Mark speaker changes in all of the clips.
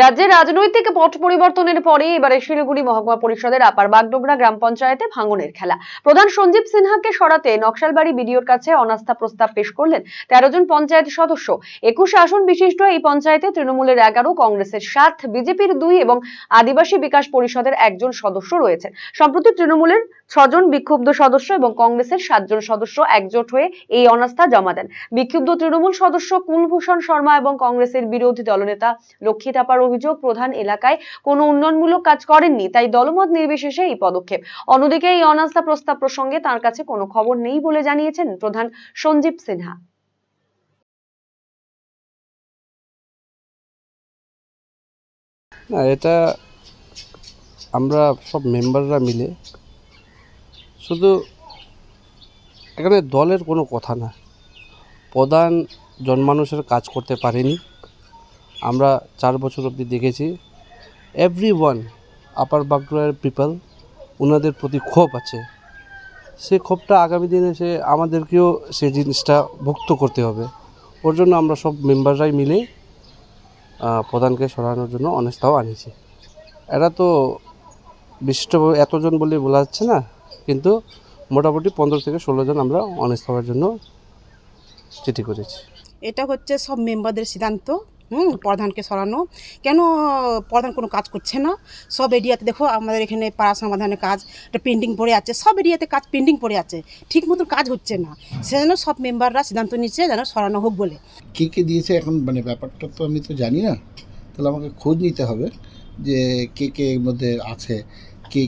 Speaker 1: রাজ্যের রাজনৈতিক পট পরিবর্তনের পরে এবারে শিলিগুড়ি মহকুমা পরিষদের আপার বাগডোগরা গ্রাম পঞ্চায়েতে ভাঙনের খেলা। প্রধান সঞ্জীব সিনহাকে সরাতে নকশালবাড়ি বিডিওর কাছে অনাস্থা প্রস্তাব পেশ করলেন 13 জন পঞ্চায়েত সদস্য। 21 আসন বিশিষ্ট এই পঞ্চায়েতে তৃণমূলের 11, কংগ্রেসের 7, বিজেপির 2 এবং আদিবাসী বিকাশ পরিষদের 1 জন সদস্য রয়েছেন। সম্প্রতি তৃণমূলের 6 জন বিক্ষুব্ধ সদস্য এবং কংগ্রেসের 7 জন সদস্য একজোট হয়ে এই অনাস্থা জমা দেন। বিক্ষুব্ধ তৃণমূল সদস্য কুলভূষণ শর্মা এবং কংগ্রেসের বিরোধী দলনেতা লক্ষ্মী থাপার অভিযোগ, প্রধান এলাকায় কোনো উন্নয়নমূলক কাজ করেননি, তাই দলমত নির্বিশেষে এই পদক্ষেপ। অন্যদিকে এই অনাস্থা প্রস্তাব প্রসঙ্গে তার কাছে কোনো খবর নেই বলে জানিয়েছেন প্রধান সঞ্জীব সিনহা।
Speaker 2: না, এটা আমরা সব মেম্বাররা মিলে, শুধু এখানে দলের কোনো কথা না। প্রধান জনমানুষের কাজ করতে পারেনি। আমরা 4 বছর অবধি দেখেছি এভরিওয়ান আপার বাগডোগরার পিপল ওনাদের প্রতি ক্ষোভ আছে। সে ক্ষোভটা আগামী দিনে আমাদেরকেও সেই জিনিসটা ভুক্ত করতে হবে। ওর জন্য আমরা সব মেম্বাররাই মিলে প্রধানকে সরানোর জন্য অনাস্থাও আনিছি। এরা তো বিশিষ্ট এতজন বলে বলা যাচ্ছে না, কিন্তু মোটামুটি 15 থেকে 16 জন আমরা অনাস্থা হওয়ার জন্য চিঠি করেছি।
Speaker 3: এটা হচ্ছে সব মেম্বারদের সিদ্ধান্ত, প্রধানকে সরানো। কেন প্রধান কোনো কাজ করছে না? সব এরিয়াতে দেখো, আমাদের এখানে পাড়া সমাধানের কাজ একটা পেন্ডিং পড়ে আছে, সব এরিয়াতে কাজ পেন্ডিং পড়ে আছে, ঠিক মতো কাজ হচ্ছে না। সেজন্য সব মেম্বাররা সিদ্ধান্ত নিচ্ছে যেন সরানো হোক বলে।
Speaker 4: কে দিয়েছে এখন ব্যাপারটা তো আমি তো জানি না, তাহলে আমাকে খোঁজ নিতে হবে যে কে এর মধ্যে আছে, কে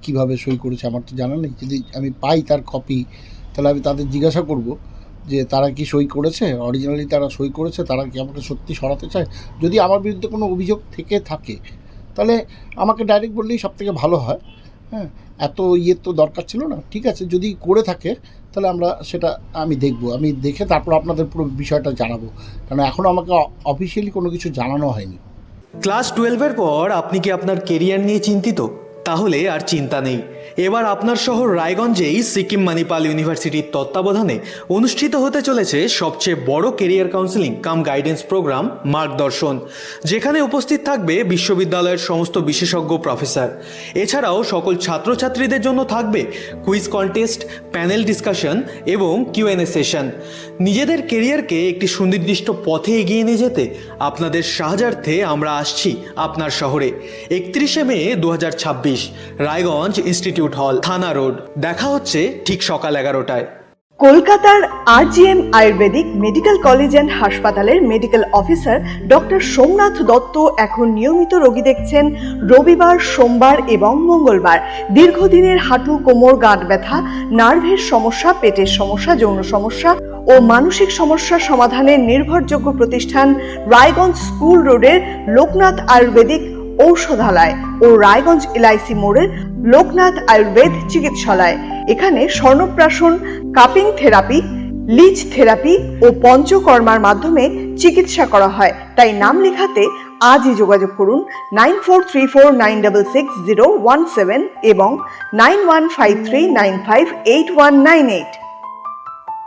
Speaker 4: কীভাবে সই করেছে, আমার তো জানা নেই। যদি আমি পাই তার কপি, তাহলে আমি তাদের জিজ্ঞাসা করব যে তারা কি সই করেছে, অরিজিনালি তারা সই করেছে, তারা কি আমাকে সত্যি সরাতে চায়। যদি আমার বিরুদ্ধে কোনো অভিযোগ থেকে থাকে তাহলে আমাকে ডাইরেক্ট বললেই সবথেকে ভালো হয়। হ্যাঁ, এত তো দরকার ছিল না। ঠিক আছে, যদি করে থাকে তাহলে সেটা আমি দেখব, আমি দেখে তারপর আপনাদের পুরো বিষয়টা জানাবো, কারণ এখনও আমাকে অফিসিয়ালি কোনো কিছু জানানো হয়নি।
Speaker 5: ক্লাস 12-এর পর আপনি কি আপনার কেরিয়ার নিয়ে চিন্তিত? তাহলে আর চিন্তা নেই। এবার আপনার শহর রায়গঞ্জেই সিকিম মণিপাল ইউনিভার্সিটির তত্ত্বাবধানে অনুষ্ঠিত হতে চলেছে সবচেয়ে বড় কেরিয়ার কাউন্সেলিং কাম গাইডেন্স প্রোগ্রাম মার্গদর্শন, যেখানে উপস্থিত থাকবে বিশ্ববিদ্যালয়ের সমস্ত বিশেষজ্ঞ প্রফেসর। এছাড়াও সকল ছাত্রছাত্রীদের জন্য থাকবে কুইজ কন্টেস্ট, প্যানেল ডিসকাশন এবং Q&A সেশন। নিজেদের কেরিয়ারকে একটি সুনির্দিষ্ট পথে এগিয়ে নিয়ে যেতে আপনাদের সাহায্যার্থে আমরা আসছি আপনার শহরে। 31শে মে 2026, রায়গঞ্জ ইনস্টিটিউট হল, থানা রোড। দেখা হচ্ছে ঠিক সকাল 11টায়।
Speaker 6: কলকাতার RGM Ayurvedic medical college and হাসপাতালের medical officer doctor Somnath Dutta এখন নিয়মিত রোগী দেখছেন রবিবার, সোমবার এবং মঙ্গলবার। দীর্ঘদিনের হাঁটু, কোমর, গাঁট ব্যথা, নার্ভের সমস্যা, পেটের সমস্যা, যৌন সমস্যা ও মানসিক সমস্যা সমাধানের নির্ভরযোগ্য প্রতিষ্ঠান রায়গঞ্জ স্কুল রোডের লোকনাথ আয়ুর্বেদিক ঔষধালয় ও রায়গঞ্জ LIC মোড়ের লোকনাথ আয়ুর্বেদ চিকিৎসালয়। এখানে স্বর্ণপ্রাশন, কাপিং থেরাপি, লিচ থেরাপি ও পঞ্চকর্মার মাধ্যমে চিকিৎসা করা হয়। তাই নাম লেখাতে আজই যোগাযোগ করুন 9434966017 এবং 9153958198।